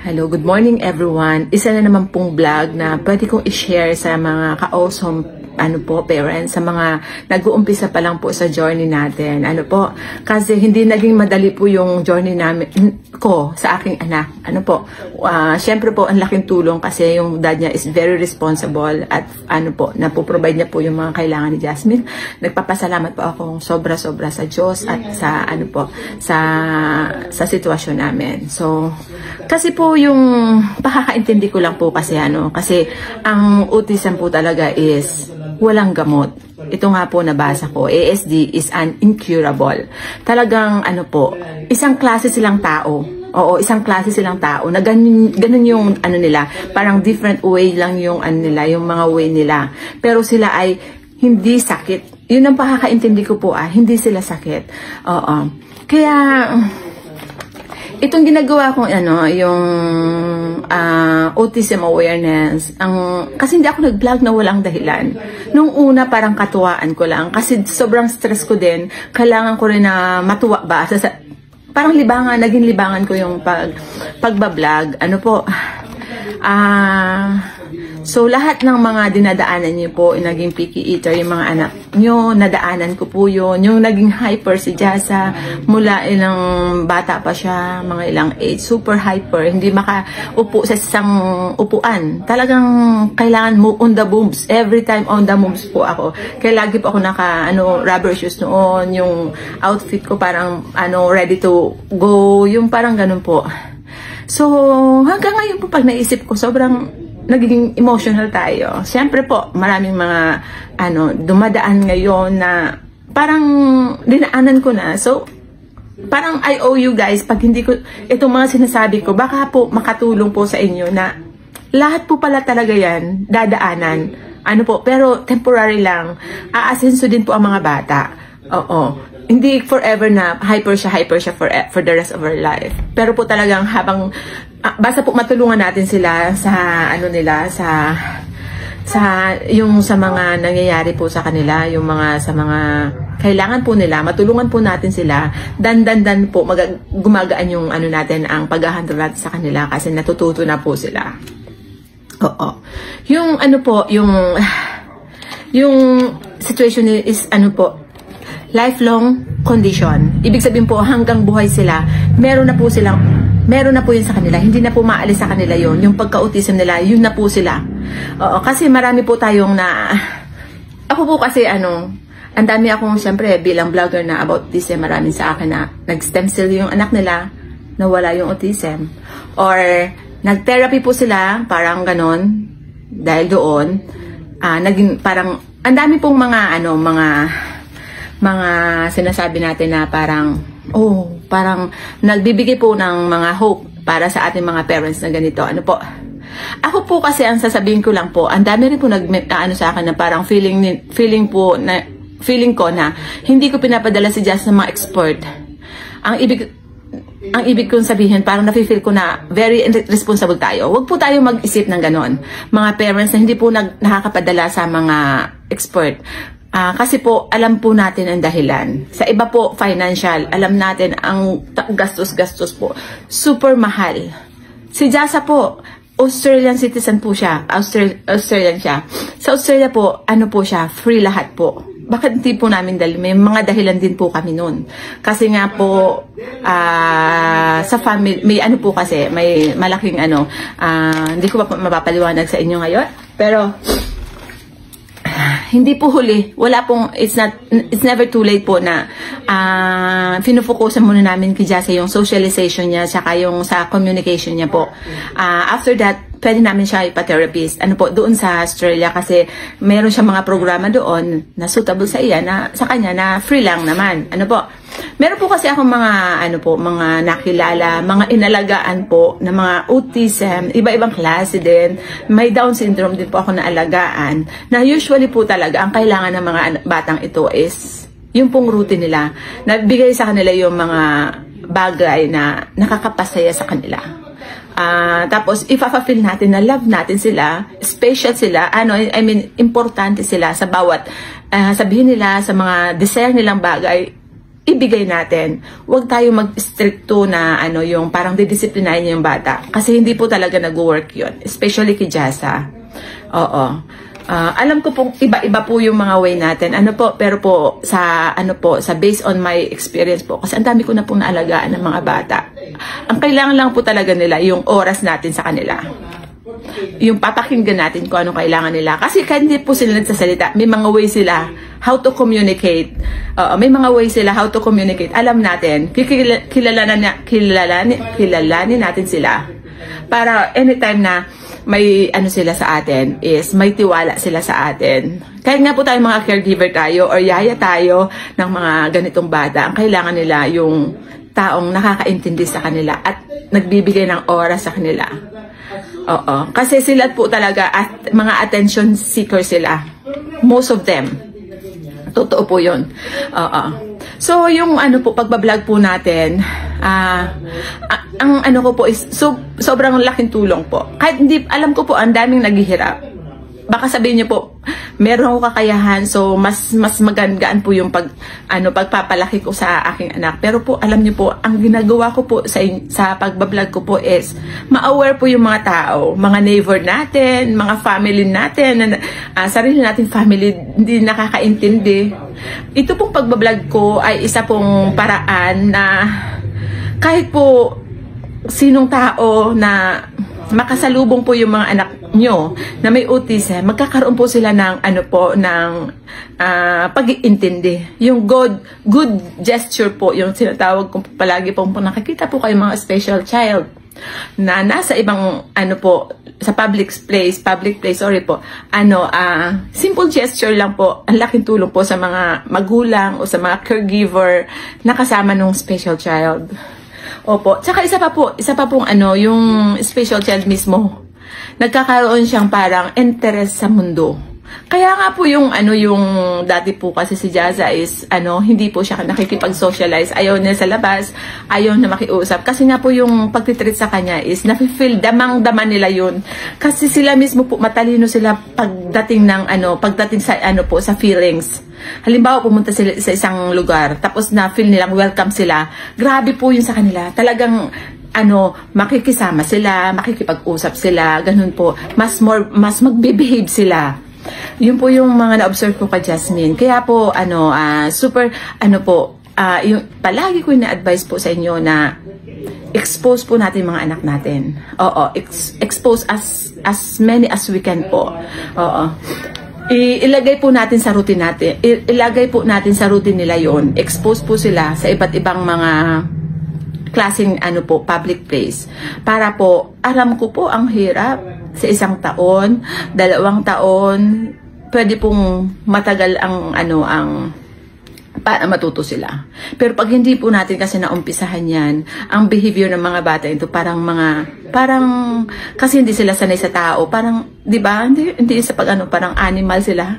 Hello, good morning everyone. Isa na naman pong vlog na pwede kong i-share sa mga ka-awesome parents, sa mga nag-uumpisa pa lang po sa journey natin. Kasi hindi naging madali po yung journey namin ko sa aking anak. Syempre po ang laking tulong kasi yung dad niya is very responsible at napoprovide niya po yung mga kailangan ni Jasmine. Nagpapasalamat po akong sobra-sobra sa Diyos at sa sa sitwasyon namin. So, kasi po yung pakakaintindi ko lang po kasi ang autism po talaga is walang gamot. Ito nga po nabasa ko, ASD is an incurable. Talagang isang klase silang tao. Oo, isang klase silang tao na ganun yung nila, parang different way lang yung yung mga way nila. Pero sila ay hindi sakit. Yun ang pakakaintindi ko po hindi sila sakit. Oo. Kaya itong ginagawa kong yung autism awareness, kasi hindi ako nag-vlog na walang dahilan. Nung una parang katuwaan ko lang kasi sobrang stress ko din. Kailangan ko rin na matuwa ba parang naging libangan ko yung pagbablog. So lahat ng mga dinadaanan niyo po, naging picky eater yung mga anak niyo, nadaanan ko po yun. Yung naging hyper si Jasa, mula ilang bata pa siya, mga ilang age, super hyper, hindi makaupo sa isang upuan. Talagang kailangan mo on the moves, every time on the moves po ako. Kaya lagi po ako rubber shoes noon, yung outfit ko parang ready to go, yung parang ganun po. So hanggang ngayon po pag naisip ko, sobrang nagiging emotional tayo. Siyempre po, maraming mga dumadaan ngayon na parang dinaanan ko na. So, parang I owe you guys, pag hindi ko, itong mga sinasabi ko, baka po makatulong po sa inyo na lahat po pala talaga yan, dadaanan. Pero temporary lang. Aasenso din po ang mga bata. Oo. Hindi forever na hyper siya for the rest of our life. Pero po talagang habang basta po matulungan natin sila sa sa mga nangyayari po sa kanila, yung sa mga kailangan po nila, matulungan po natin sila. Dan po gumagaan yung natin, ang paghahandle natin sa kanila kasi natututo na po sila. Oo. Yung yung situation is lifelong condition. Ibig sabihin po, hanggang buhay sila, meron na po yun sa kanila. Hindi na po maalis sa kanila yun. Yung pagka-autism nila, yun na po sila. Oo, kasi marami po tayong ako po kasi ang dami akong, syempre, bilang vlogger na about autism, maraming sa akin na nag-stem cell yung anak nila, nawala yung autism. Or, nag-therapy po sila, parang ganon, dahil doon, naging parang, ang dami pong mga sinasabi natin na parang nagbibigay po ng mga hope para sa ating mga parents na ganito. Ako po kasi ang sasabihin ko lang po, ang dami rin po sa akin na parang feeling ko na hindi ko pinapadala si Jazz sa mga expert. Ang ibig kong sabihin, parang nafe-feel ko na very responsible tayo. Huwag po tayo mag-isip ng ganon. Mga parents na hindi po nakakapadala sa mga expert. Kasi po, alam po natin ang dahilan. Sa iba po, financial. Alam natin ang gastos-gastos po. Super mahal. Si Jasa po, Australian citizen po siya. Australian siya. Sa Australia po, po siya, free lahat po. Bakit hindi po namin may mga dahilan din po kami noon. Kasi nga po, sa family, may po kasi, may malaking hindi ko mapapaliwanag sa inyo ngayon. Pero, hindi po huli, wala pong, it's never too late po na finufokusan muna namin kay Jasa yung socialization niya, saka yung sa communication niya po. After that, pwede namin siya ipa-therapist. Doon sa Australia kasi meron siya mga programa doon na suitable sa kanya na free lang naman. Meron po kasi akong mga nakilala, mga inalagaan po na mga autism, iba-ibang klase din. May Down syndrome din po ako naalagaan. Na usually po talaga, ang kailangan ng mga batang ito is yung pong routine nila. Nabigay sa kanila yung mga bagay na nakakapasaya sa kanila. Tapos, ipa-feel natin na love natin sila, special sila, importante sila sa bawat sabihin nila sa mga desire nilang bagay. ibigay natin. Huwag tayo mag-stricto na yung parang didisiplinahin niyo yung bata. Kasi hindi po talaga nag-work yun. Especially kay Jasa. Oo. Alam ko pong iba-iba po yung mga way natin. Pero po sa based on my experience po, kasi ang dami ko na pong naalagaan ng mga bata. Ang kailangan lang po talaga nila yung oras natin sa kanila. Yung papakinggan natin kung anong kailangan nila. Kasi kahit hindi po sila nagsasalita, may mga way sila how to communicate. May mga way sila how to communicate. Alam natin, kilalanin natin sila. Para anytime na may sila sa atin is may tiwala sila sa atin. Kahit nga po tayo mga caregiver tayo or yaya tayo ng mga ganitong bata, ang kailangan nila yung taong nakakaintindi sa kanila at nagbibigay ng oras sa kanila. Oo. Kasi sila po talaga at mga attention seeker sila. Most of them. Totoo po yun. Oo. So, yung pagbablog po natin, ang ko po is, sobrang laking tulong po. Kahit hindi, alam ko po, ang daming naghihirap. Baka sabihin niyo po, meron ako kakayahan, so mas magangaan po yung pagpapalaki ko sa aking anak. Pero po, alam niyo po, ang ginagawa ko po sa pagbablog ko po is, ma-aware po yung mga tao, mga neighbor natin, mga family natin, sarili natin family, hindi nakakaintindi. Ito pong pagbablog ko ay isa pong paraan na kahit po sinong tao na makasalubong po yung mga anak nyo na may autism, magkakaroon po sila ng pag-iintindi. Yung good gesture po, yung sinatawag ko palagi po nakikita po kayo mga special child na nasa ibang sa public place, simple gesture lang po, ang laking tulong po sa mga magulang o sa mga caregiver na kasama ng special child. Opo. Tsaka isa pa pong yung special child mismo. Nagkakaroon siyang parang interest sa mundo. Kaya nga po yung dati po kasi si Jasa is hindi po siya nakikipag-socialize, ayaw niya sa labas, ayaw na makiusap kasi nga po yung pagtitreat sa kanya is nafi-feel damang-dama nila yun. Kasi sila mismo po matalino sila pagdating sa sa feelings. Halimbawa pumunta sila sa isang lugar tapos na feel nilang welcome sila. Grabe po yun sa kanila. Talagang makikisama sila, makikipag-usap sila, ganun po. Mas magbe-behave sila. Yun po yung mga na-observe ko kay Jasmine. Kaya po, yung palagi ko na-advise po sa inyo na expose po natin mga anak natin. Oo, expose as many as we can po. Oo. Ilagay po natin sa routine natin. Ilagay po natin sa routine nila yon. Expose po sila sa iba't ibang mga klaseng public place. Para po, alam ko po ang hirap sa 1 taon, 2 taon, pwede pong matagal para matuto sila. Pero pag hindi po natin kasi naumpisahan yan, ang behavior ng mga bata ito parang kasi hindi sila sanay sa tao, parang, di ba? Hindi sa parang animal sila.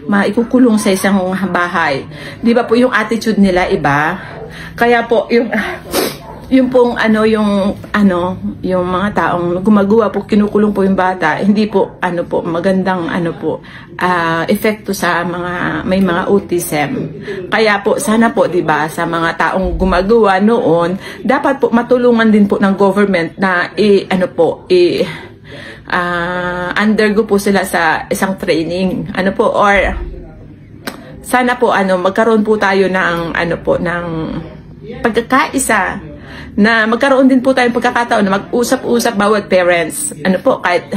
Maikukulong sa isang bahay. Di ba po yung attitude nila iba? Kaya po yung mga taong gumagawa po, kinukulong po yung bata, hindi po, magandang, epekto sa may mga autism. Kaya po, sana po, diba, sa mga taong gumagawa noon, dapat po matulungan din po ng government na, undergo po sila sa isang training, or, sana po, magkaroon po tayo ng, ng pagkakaisa, na magkaroon din po tayong pagkakataon na mag-usap-usap bawat parents. Kahit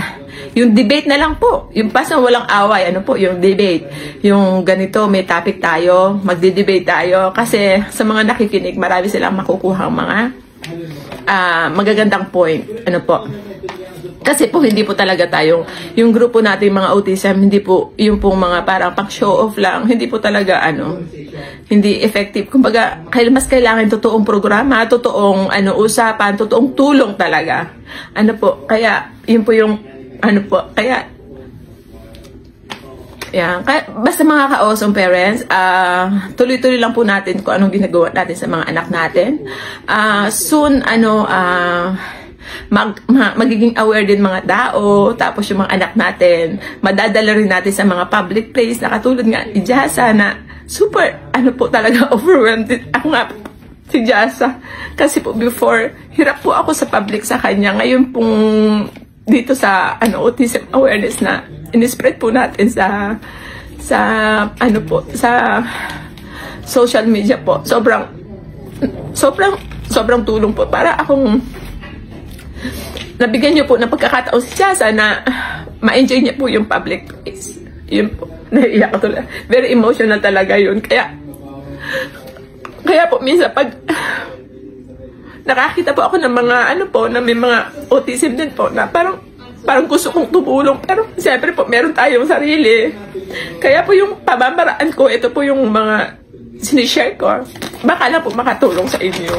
yung debate na lang po. Yung pasang walang away, yung debate. Yung ganito, may topic tayo, magde-debate tayo. Kasi sa mga nakikinig, marami silang makukuhang mga magagandang point. Kasi po hindi po talaga tayo, yung grupo natin mga autism, hindi po yung pong mga parang pang show off lang, hindi po talaga hindi effective. Kumbaga, mas kailangan totoong programa, totoong usapan, totoong tulong talaga. Kaya yun po yung kaya yan. Basta mga ka-awesome parents, tuloy-tuloy lang po natin kung anong ginagawa natin sa mga anak natin. Soon magiging aware din mga tao, tapos yung mga anak natin, madadala rin natin sa mga public place na katulad nga ni Jasa na super, ano po talaga, overwhelmed. Ako nga, si Jasa. Kasi po before, hirap po ako sa public sa kanya. Ngayon pong dito sa autism awareness na in-spread po natin sa social media po. Sobrang tulong po. Para akong nabigyan niyo po ng pagkakataon si Jasa na ma-enjoy niya po yung public place. Yun po. Naiiyak ko talaga. Very emotional talaga yun. Kaya po minsan pag nakakita po ako ng mga na may mga autism din po na parang gusto kong tumulong, pero siyempre po meron tayong sarili. Kaya po yung pamamaraan ko, ito po yung mga sinishare ko. Baka na po makatulong sa inyo.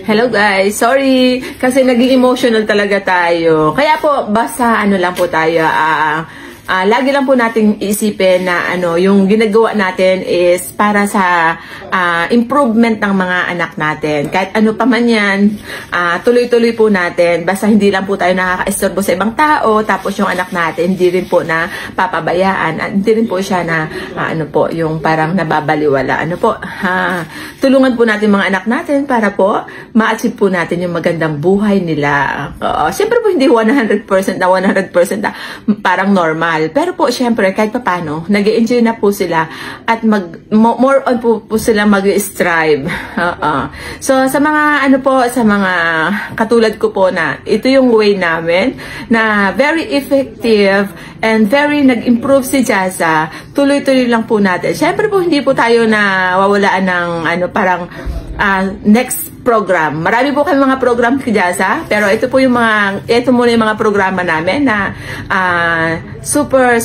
Hello guys, sorry kasi naging emotional talaga tayo. Kaya po basta lang po tayo, lagi lang po nating isipin na yung ginagawa natin is para sa improvement ng mga anak natin. Kahit ano pa man yan, tuloy-tuloy po natin. Basta hindi lang po tayo nakaka-istorbo sa ibang tao, tapos yung anak natin hindi rin po na papabayaan. Hindi rin po siya na yung parang nababaliwala. Tulungan po natin mga anak natin para po ma-achieve po natin yung magandang buhay nila. Siyempre po hindi 100% na parang normal. Pero po, syempre, kahit pa paano, nag-enjoy na po sila at more on po sila mag-strive. So, sa mga, sa mga katulad ko po na, ito yung way namin na very effective and very nag-improve si Jasa, tuloy-tuloy lang po natin. Syempre po, hindi po tayo nawawalaan ng, next program. Marami po kami mga program kay Jasa, pero ito muna yung mga programa namin na super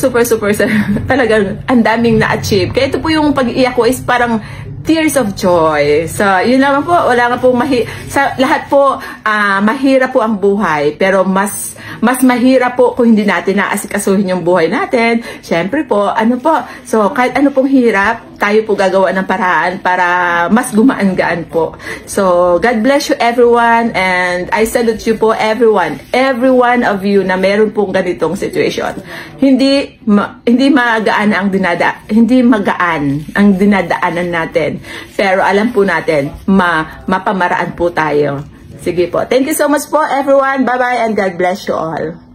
talagang ang daming na-achieve. Kaya ito po yung pag-iiyak ko is parang tears of joy. So, yun naman po, wala nga pong sa lahat po, mahirap po ang buhay, pero mas mahirap po kung hindi natin naasikasuhin yung buhay natin. Siyempre po, so kahit ano pong hirap, tayo po gagawa ng paraan para mas gumaan-gaan po. So, God bless you everyone, and I salute you po everyone. Every one of you na meron pong ganitong situation. Hindi magaan ang dinadaanan natin. Pero alam po natin, mapamaraan po tayo. Sige po. Thank you so much po everyone. Bye-bye and God bless you all.